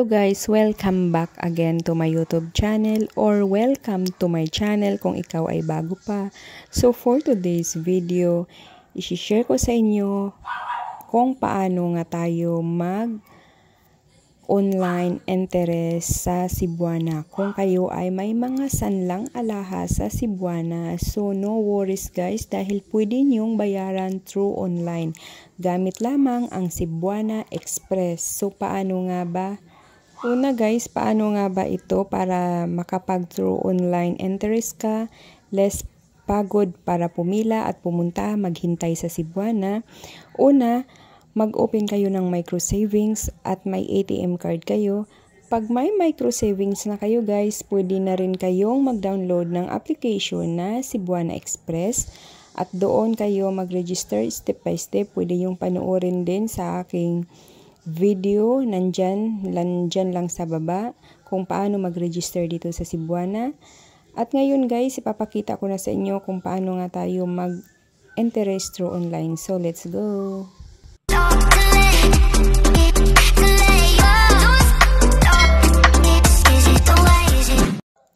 Hello guys, welcome back again to my YouTube channel or welcome to my channel kung ikaw ay bago pa. So for today's video, i-share ko sa inyo kung paano nga tayo online interest sa Cebuana. Kung kayo ay may mga sanlang alahas sa Cebuana, so no worries guys dahil pwede nyong bayaran through online. Gamit lamang ang Cebuana Express. So paano nga ba? Una guys, paano nga ba ito para makapag-through online interest ka, less pagod para pumila at pumunta, maghintay sa Cebuana? Una, mag-open kayo ng micro savings at may ATM card kayo. Pag may micro savings na kayo guys, pwede na rin kayong mag-download ng application na Cebuana Express at doon kayo mag-register step by step. Pwede yung panoorin din sa aking video, nandyan lang sa baba kung paano mag-register dito sa Cebuana. At ngayon guys, ipapakita ko na sa inyo kung paano nga tayo mag-interest through online. So let's go!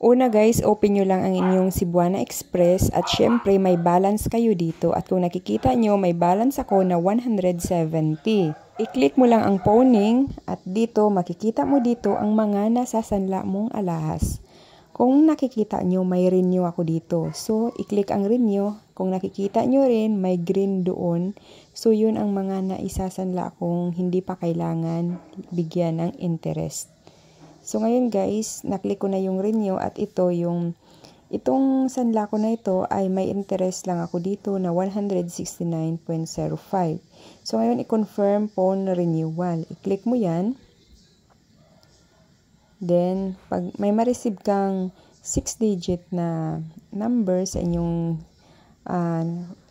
Una guys, open nyo lang ang inyong Cebuana Express at syempre may balance kayo dito at kung nakikita nyo may balance ako na 170. I-click mo lang ang phoning at dito makikita mo dito ang mga nasasanla mong alahas. Kung nakikita nyo may renew ako dito. So i-click ang renew. Kung nakikita nyo rin may green doon. So yun ang mga naisasanla kung hindi pa kailangan bigyan ng interest. So ngayon guys, naklik ko na yung renew at itong sanla ko na ito ay may interest lang ako dito na 169.05. So ngayon i-confirm phone renewal. I-click mo yan. Then pag may ma-receive kang 6-digit na number sa inyong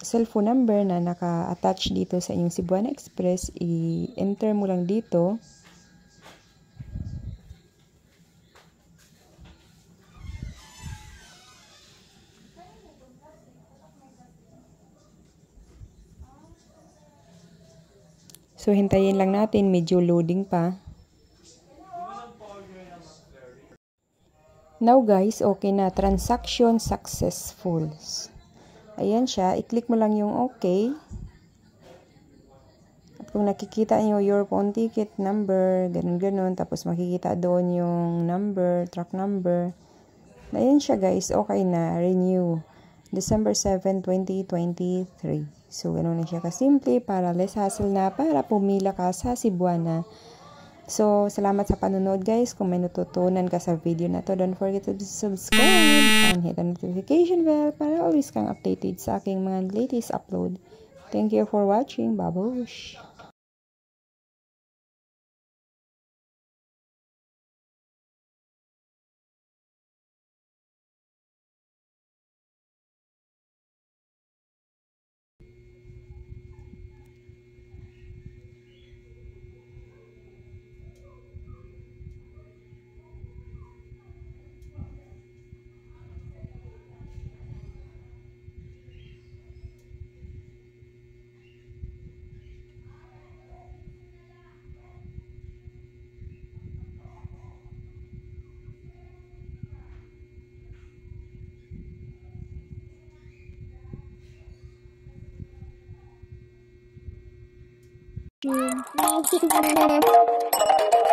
cellphone number na naka-attach dito sa inyong Cebuana Express, i-enter mo lang dito. So, hintayin lang natin, medyo loading pa. Now guys, okay na. Transaction successful. Ayan siya. I-click mo lang yung okay. At kung nakikita nyo your phone ticket number, ganun-ganun. Tapos makikita doon yung number, truck number. Ayan siya guys. Okay na. Renew. December 7, 2023. So, ganoon na siya kasimple para less hassle na para pumila ka sa Cebuana. So, salamat sa panonood guys. Kung may natutunan ka sa video na to, don't forget to subscribe and hit the notification bell para always kang updated sa aking mga latest upload. Thank you for watching. Babush! Thank you.